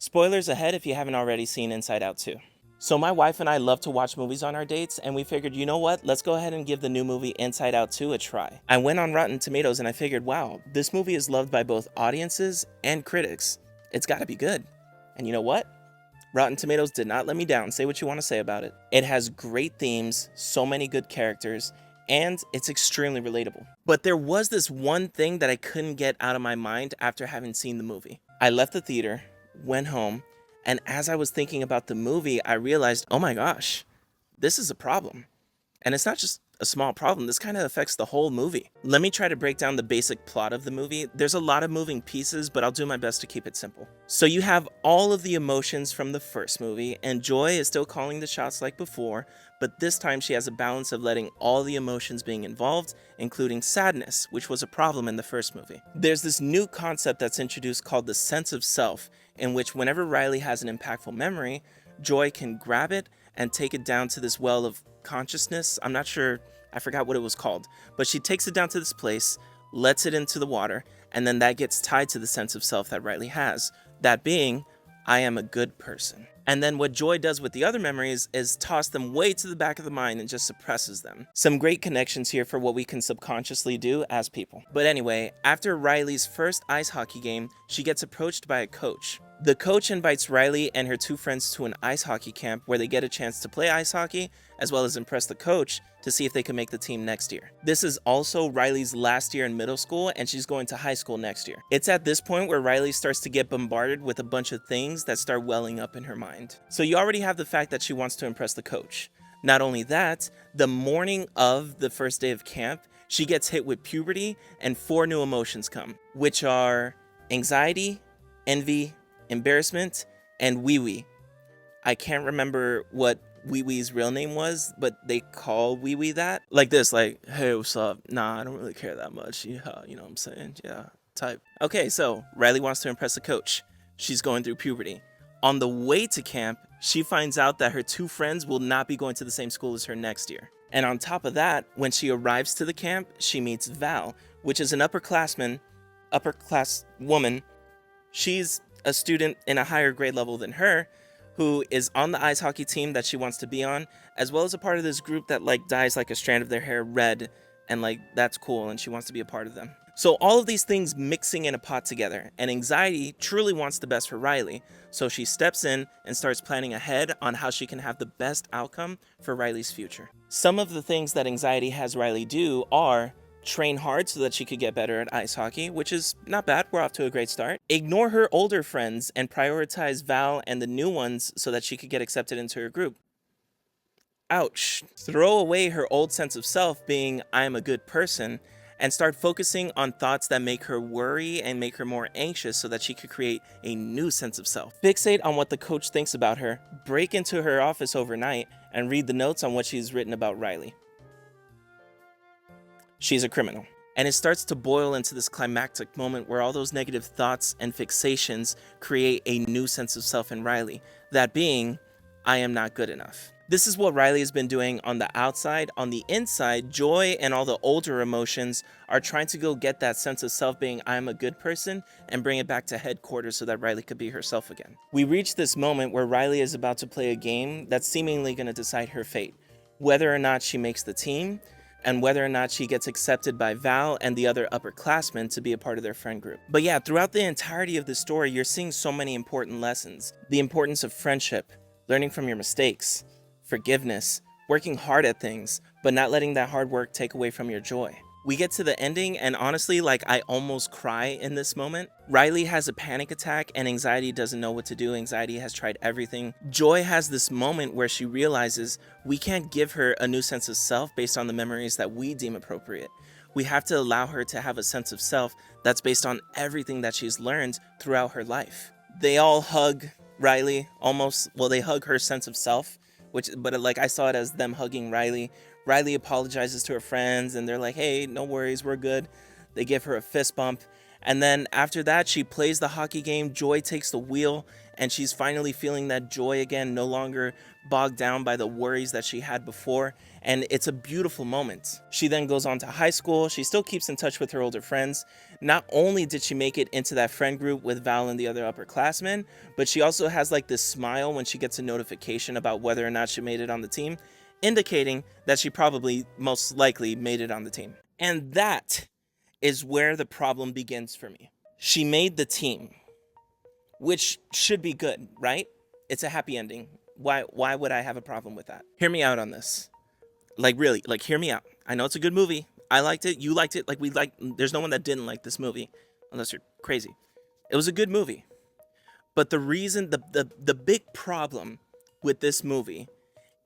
Spoilers ahead if you haven't already seen Inside Out 2. So my wife and I love to watch movies on our dates, and we figured, you know what, let's go ahead and give the new movie Inside Out 2 a try. I went on Rotten Tomatoes and I figured, wow, this movie is loved by both audiences and critics. It's gotta be good. And you know what? Rotten Tomatoes did not let me down. Say what you want to say about it. It has great themes, so many good characters, and it's extremely relatable. But there was this one thing that I couldn't get out of my mind after having seen the movie. I left the theater, went home, and as I was thinking about the movie, I realized, oh my gosh, this is a problem. And it's not just a small problem, this kind of affects the whole movie. Let me try to break down the basic plot of the movie. There's a lot of moving pieces, but I'll do my best to keep it simple. So you have all of the emotions from the first movie, and Joy is still calling the shots like before, but this time she has a balance of letting all the emotions being involved, including sadness, which was a problem in the first movie. There's this new concept that's introduced called the sense of self, in which whenever Riley has an impactful memory, Joy can grab it and take it down to this well of consciousness. I'm not sure, I forgot what it was called, but she takes it down to this place, lets it into the water, and then that gets tied to the sense of self that Riley has. That being, I am a good person. And then what Joy does with the other memories is toss them way to the back of the mind and just suppresses them. Some great connections here for what we can subconsciously do as people. But anyway, after Riley's first ice hockey game, she gets approached by a coach. The coach invites Riley and her two friends to an ice hockey camp where they get a chance to play ice hockey, as well as impress the coach to see if they can make the team next year. This is also Riley's last year in middle school, and she's going to high school next year. It's at this point where Riley starts to get bombarded with a bunch of things that start welling up in her mind. So you already have the fact that she wants to impress the coach. Not only that, the morning of the first day of camp, she gets hit with puberty and 4 new emotions come, which are anxiety, envy, embarrassment, and wee-wee. I can't remember what wee-wee's real name was, but they call wee-wee that. Like this, like, hey, what's up? Nah, I don't really care that much. Yeah, you know what I'm saying? Yeah, type. Okay, so Riley wants to impress the coach. She's going through puberty. On the way to camp, she finds out that her 2 friends will not be going to the same school as her next year. And on top of that, when she arrives to the camp, she meets Val, which is an upperclass woman. She's a student in a higher grade level than her, who is on the ice hockey team that she wants to be on, as well as a part of this group that like dyes like a strand of their hair red, and like that's cool, and she wants to be a part of them. So all of these things mixing in a pot together, and anxiety truly wants the best for Riley, so she steps in and starts planning ahead on how she can have the best outcome for Riley's future. Some of the things that anxiety has Riley do are train hard so that she could get better at ice hockey, which is not bad, we're off to a great start. Ignore her older friends and prioritize Val and the new ones so that she could get accepted into her group. Ouch. Throw away her old sense of self being I am a good person and start focusing on thoughts that make her worry and make her more anxious so that she could create a new sense of self. Fixate on what the coach thinks about her, break into her office overnight, and read the notes on what she's written about Riley. She's a criminal. And it starts to boil into this climactic moment where all those negative thoughts and fixations create a new sense of self in Riley. That being, I am not good enough. This is what Riley has been doing on the outside. On the inside, Joy and all the older emotions are trying to go get that sense of self being I am a good person and bring it back to headquarters so that Riley could be herself again. We reach this moment where Riley is about to play a game that's seemingly going to decide her fate. Whether or not she makes the team, and whether or not she gets accepted by Val and the other upperclassmen to be a part of their friend group. But yeah, throughout the entirety of the story, you're seeing so many important lessons. The importance of friendship, learning from your mistakes, forgiveness, working hard at things, but not letting that hard work take away from your joy. We get to the ending, and honestly, like, I almost cry in this moment. Riley has a panic attack, and anxiety doesn't know what to do. Anxiety has tried everything. Joy has this moment where she realizes we can't give her a new sense of self based on the memories that we deem appropriate. We have to allow her to have a sense of self that's based on everything that she's learned throughout her life. They all hug Riley, they hug her sense of self, but like I saw it as them hugging Riley. Riley apologizes to her friends and they're like, hey, no worries, we're good. They give her a fist bump, And then after that, she plays the hockey game. Joy takes the wheel, and she's finally feeling that joy again, no longer bogged down by the worries that she had before. And it's a beautiful moment. She then goes on to high school. She still keeps in touch with her older friends. Not only did she make it into that friend group with Val and the other upperclassmen, but she also has like this smile when she gets a notification about whether or not she made it on the team, indicating that she probably most likely made it on the team. And that is where the problem begins for me. She made the team, which should be good, right? It's a happy ending. Why would I have a problem with that? Hear me out on this. Like really, like hear me out. I know it's a good movie. I liked it. You liked it. Like we like. There's no one that didn't like this movie, unless you're crazy. It was a good movie. But the reason, the big problem with this movie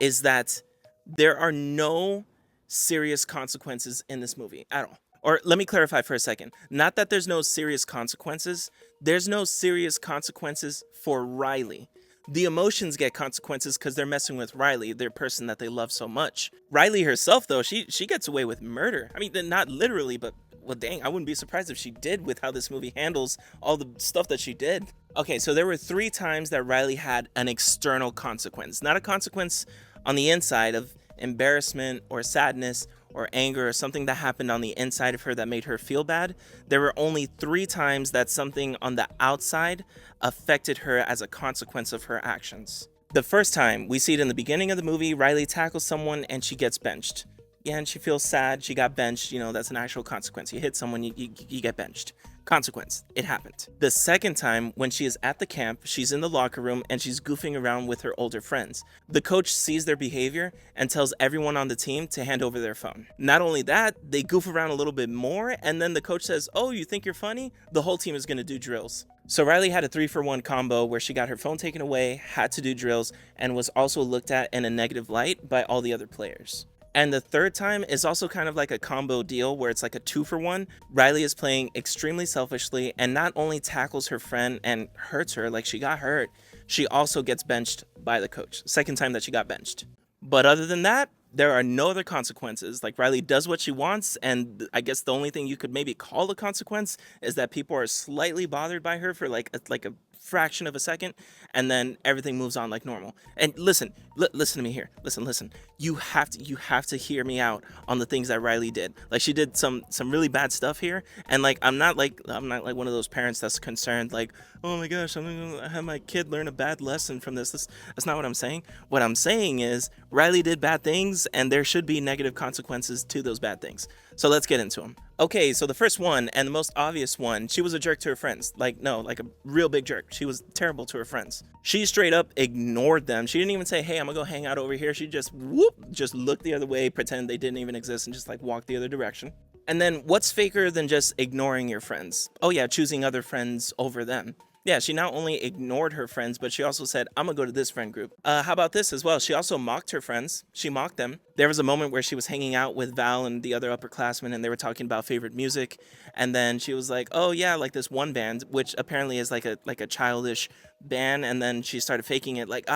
is that there are no serious consequences in this movie at all. Or let me clarify for a second. Not that there's no serious consequences. There's no serious consequences for Riley. The emotions get consequences because they're messing with Riley, their person that they love so much. Riley herself, though, she gets away with murder. I mean, not literally, but well, dang, I wouldn't be surprised if she did with how this movie handles all the stuff that she did. Okay, so there were 3 times that Riley had an external consequence. Not a consequence on the inside of embarrassment or sadness or anger or something that happened on the inside of her that made her feel bad. There were only 3 times that something on the outside affected her as a consequence of her actions. The first time, we see it in the beginning of the movie, Riley tackles someone and she gets benched. Yeah, and she feels sad, she got benched, you know, that's an actual consequence. You hit someone, you get benched. Consequence, it happened. The second time, when she is at the camp, she's in the locker room and she's goofing around with her older friends. The coach sees their behavior and tells everyone on the team to hand over their phone. Not only that, they goof around a little bit more, and then the coach says, oh, you think you're funny? The whole team is gonna do drills. So Riley had a 3-for-1 combo where she got her phone taken away, had to do drills, and was also looked at in a negative light by all the other players. And the third time is also kind of like a combo deal where it's like a 2-for-1. Riley is playing extremely selfishly and not only tackles her friend and hurts her, like she got hurt, she also gets benched by the coach. Second time that she got benched. But other than that, there are no other consequences. Like Riley does what she wants, and I guess the only thing you could maybe call a consequence is that people are slightly bothered by her for like a fraction of a second, and then everything moves on like normal. And listen to me here. Listen. You have to hear me out on the things that Riley did. Like she did some really bad stuff here, and like I'm not like one of those parents that's concerned like, oh my gosh, I'm gonna have my kid learn a bad lesson from this. That's not what I'm saying. What I'm saying is Riley did bad things, and there should be negative consequences to those bad things. So let's get into them. Okay, so the first one and the most obvious one, she was a jerk to her friends. Like a real big jerk. She was terrible to her friends. She straight up ignored them. She didn't even say, hey, I'm gonna go hang out over here. She just looked the other way, pretend they didn't even exist, and just like walked the other direction. And then what's faker than just ignoring your friends? Oh yeah, choosing other friends over them. Yeah, she not only ignored her friends, but she also said, I'm gonna go to this friend group. How about this as well? She also mocked her friends. She mocked them. There was a moment where she was hanging out with Val and the other upperclassmen, and they were talking about favorite music. And then she was like, oh yeah, like this one band, which apparently is like a childish band. And then she started faking it like,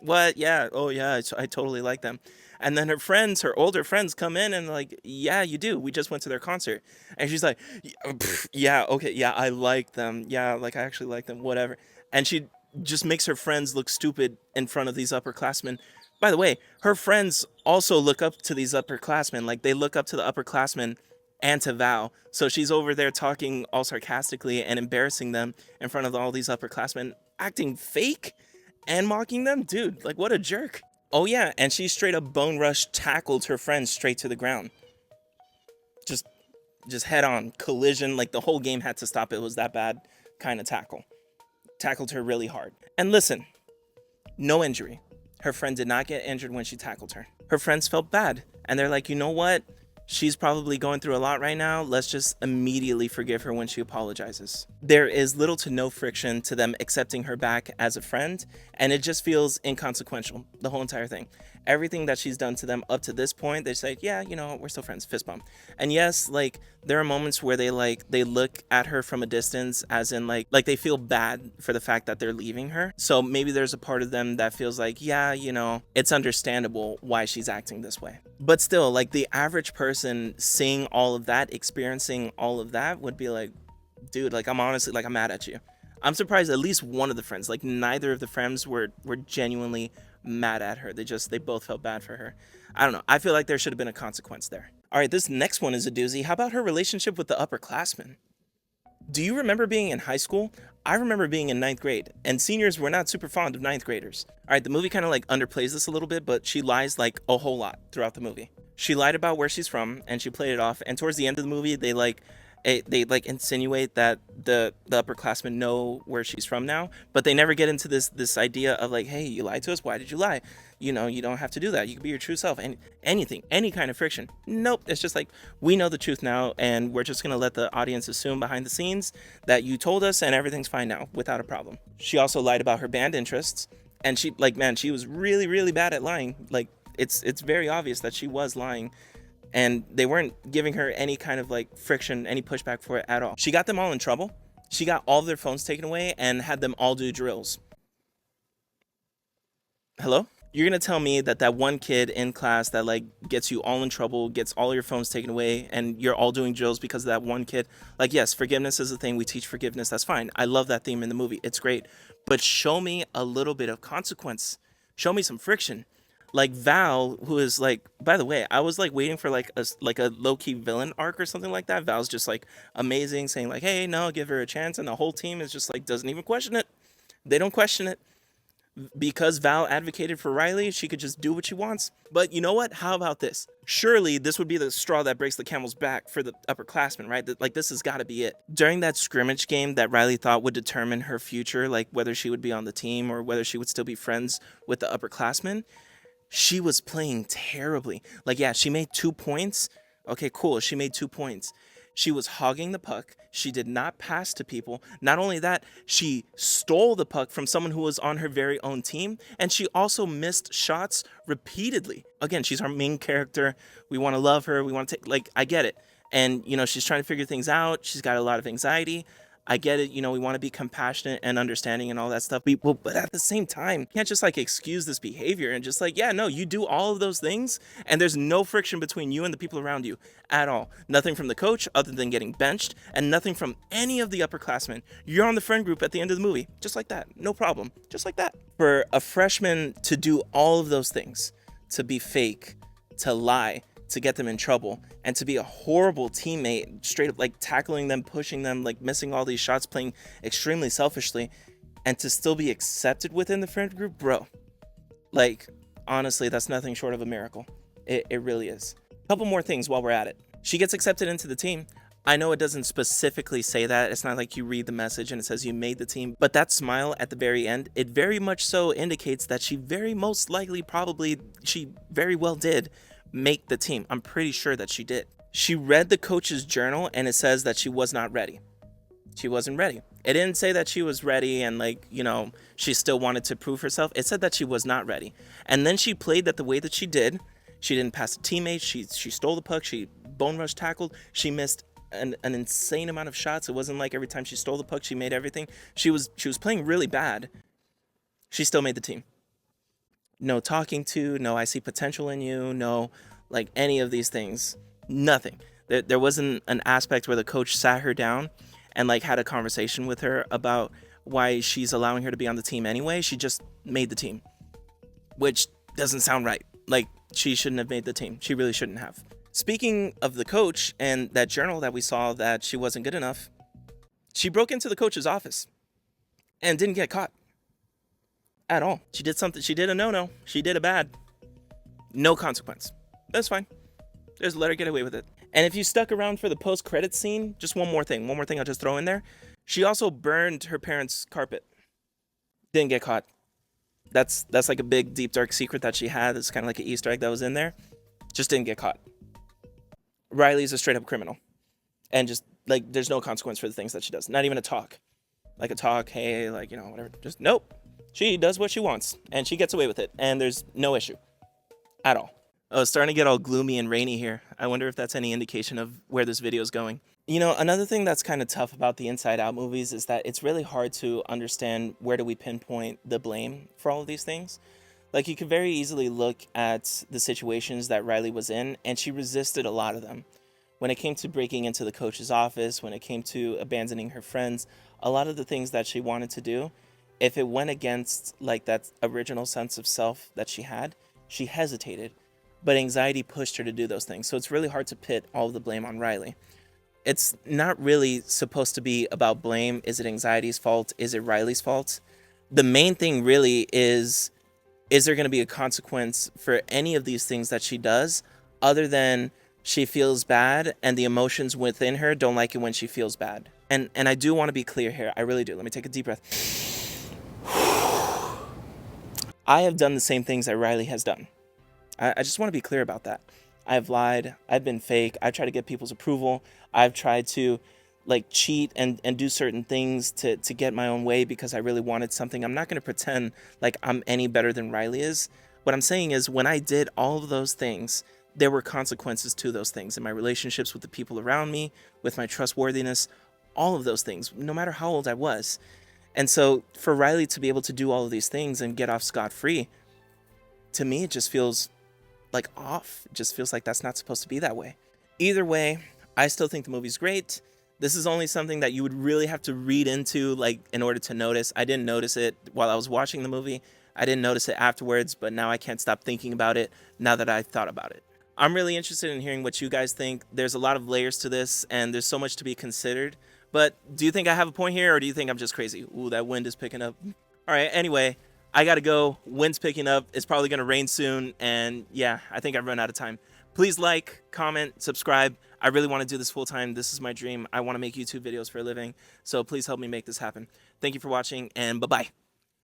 what? Yeah, oh yeah, I totally like them. And then her friends, her older friends come in and like, yeah, you do. We just went to their concert. And she's like, yeah, okay, yeah, I like them. Yeah, like I actually like them, whatever. And she just makes her friends look stupid in front of these upperclassmen. By the way, her friends also look up to these upperclassmen. Like they look up to the upperclassmen and to Val. So she's over there talking all sarcastically and embarrassing them in front of all these upperclassmen, acting fake and mocking them. Dude, like what a jerk. Oh yeah, and she straight up bone rush tackled her friend straight to the ground. Just head on collision, like the whole game had to stop. It was that bad kind of tackle. Tackled her really hard. And listen, no injury. Her friend did not get injured when she tackled her. Her friends felt bad, and they're like, you know what? She's probably going through a lot right now. Let's just immediately forgive her when she apologizes. There is little to no friction to them accepting her back as a friend, and it just feels inconsequential, the whole entire thing. Everything that she's done to them up to this point, they say, yeah, you know, we're still friends, fist bump. And yes, like there are moments where they look at her from a distance as in like they feel bad for the fact that they're leaving her. So maybe there's a part of them that feels like, yeah, you know, it's understandable why she's acting this way. But still, like the average person seeing all of that, experiencing all of that would be like, dude, like I'm honestly like I'm mad at you. I'm surprised at least one of the friends, like neither of the friends were genuinely mad at her. They both felt bad for her. I don't know. I feel like there should have been a consequence there. All right, this next one is a doozy. How about her relationship with the upperclassmen? Do you remember being in high school? I remember being in ninth grade, and seniors were not super fond of ninth graders. All right, the movie kind of like underplays this a little bit, but she lies like a whole lot throughout the movie. She lied about where she's from, and she played it off. And towards the end of the movie, they like insinuate that the upperclassmen know where she's from now, but they never get into this idea of like, hey, you lied to us. Why did you lie? You know, you don't have to do that. You can be your true self. And anything, any kind of friction. Nope. It's just like we know the truth now, and we're just gonna let the audience assume behind the scenes that you told us, and everything's fine now without a problem. She also lied about her band interests, and she like man, she was really bad at lying. Like it's very obvious that she was lying, and they weren't giving her any kind of like friction, any pushback for it at all. She got them all in trouble. She got all of their phones taken away and had them all do drills. Hello? You're gonna tell me that that one kid in class that like gets you all in trouble, gets all your phones taken away, and you're all doing drills because of that one kid? Like, yes, forgiveness is a thing. We teach forgiveness. That's fine. I love that theme in the movie. It's great. But show me a little bit of consequence. Show me some friction. Like Val, who is like, by the way, I was like waiting for like a low key villain arc or something like that. Val's just like amazing, saying like, hey, no, give her a chance, and the whole team is just like doesn't even question it. They don't question it because Val advocated for Riley, she could just do what she wants. But you know what? How about this? Surely this would be the straw that breaks the camel's back for the upperclassmen, right? Like this has got to be it. During that scrimmage game that Riley thought would determine her future, like whether she would be on the team or whether she would still be friends with the upperclassmen, she was playing terribly. Like, yeah, she made 2 points. Okay, cool. She made 2 points. She was hogging the puck. She did not pass to people. Not only that, she stole the puck from someone who was on her very own team. And she also missed shots repeatedly. Again, she's our main character. We want to love her. We want to take, like, I get it. And, you know, she's trying to figure things out. She's got a lot of anxiety. I get it, you know, we want to be compassionate and understanding and all that stuff. But at the same time, you can't just like excuse this behavior and just like, yeah, no, you do all of those things and there's no friction between you and the people around you at all. Nothing from the coach other than getting benched, and nothing from any of the upperclassmen. You're on the friend group at the end of the movie, just like that. No problem. Just like that. For a freshman to do all of those things, to be fake, to lie, to get them in trouble, and to be a horrible teammate, straight up like tackling them, pushing them, like missing all these shots, playing extremely selfishly, and to still be accepted within the friend group, bro. Like, honestly, that's nothing short of a miracle. It really is. A couple more things while we're at it. She gets accepted into the team. I know it doesn't specifically say that. It's not like you read the message and it says you made the team, but that smile at the very end, it very much so indicates that she very most likely, probably, she very well did make the team. I'm pretty sure that she did. She read the coach's journal and it says that she was not ready. She wasn't ready. It didn't say that she was ready and like, you know, she still wanted to prove herself. It said that she was not ready. And then she played that the way that she did. She didn't pass the teammates. She stole the puck. She bone rush tackled. She missed an insane amount of shots. It wasn't like every time she stole the puck, she made everything. She was playing really bad. She still made the team. No talking to, no I see potential in you, no like any of these things. Nothing. There wasn't an aspect where the coach sat her down and like had a conversation with her about why she's allowing her to be on the team anyway. She just made the team, which doesn't sound right. Like, she shouldn't have made the team. She really shouldn't have. Speaking of the coach and that journal that we saw that she wasn't good enough, she broke into the coach's office and didn't get caught at all. She did something. She did a no-no. She did a bad. No consequence. That's fine. Just let her get away with it. And if you stuck around for the post-credit scene, just one more thing I'll just throw in there. She also burned her parents' carpet. Didn't get caught. That's like a big, deep, dark secret that she had. It's kind of like an Easter egg that was in there. Just didn't get caught. Riley's a straight-up criminal. And just, like, there's no consequence for the things that she does. Not even a talk. Like a talk, hey, like, you know, whatever. Just, nope. She does what she wants. And she gets away with it. And there's no issue. At all. Oh, it's starting to get all gloomy and rainy here. I wonder if that's any indication of where this video is going. You know, another thing that's kind of tough about the Inside Out movies is that it's really hard to understand where do we pinpoint the blame for all of these things. Like, you could very easily look at the situations that Riley was in, and she resisted a lot of them. When it came to breaking into the coach's office, when it came to abandoning her friends, a lot of the things that she wanted to do, if it went against like that original sense of self that she had, she hesitated. But anxiety pushed her to do those things. So it's really hard to pit all of the blame on Riley. It's not really supposed to be about blame. Is it anxiety's fault? Is it Riley's fault? The main thing really is there going to be a consequence for any of these things that she does other than she feels bad and the emotions within her don't like it when she feels bad. And I do want to be clear here. I really do. Let me take a deep breath. I have done the same things that Riley has done. I just want to be clear about that. I've lied. I've been fake. I've tried to get people's approval. I've tried to like cheat and do certain things to get my own way because I really wanted something. I'm not going to pretend like I'm any better than Riley is. What I'm saying is when I did all of those things, there were consequences to those things in my relationships with the people around me, with my trustworthiness, all of those things, no matter how old I was. And so for Riley to be able to do all of these things and get off scot-free, to me, it just feels like off. It just feels like that's not supposed to be that way. Either way, I still think the movie's great. This is only something that you would really have to read into, like, in order to notice. I didn't notice it while I was watching the movie. I didn't notice it afterwards, but now I can't stop thinking about it now that I thought about it. I'm really interested in hearing what you guys think. There's a lot of layers to this, and there's so much to be considered. But do you think I have a point here, or do you think I'm just crazy? Ooh, that wind is picking up. All right, anyway, I gotta go. Wind's picking up. It's probably gonna rain soon, and yeah, I think I've run out of time. Please like, comment, subscribe. I really want to do this full time. This is my dream. I want to make YouTube videos for a living, so please help me make this happen. Thank you for watching, and bye-bye.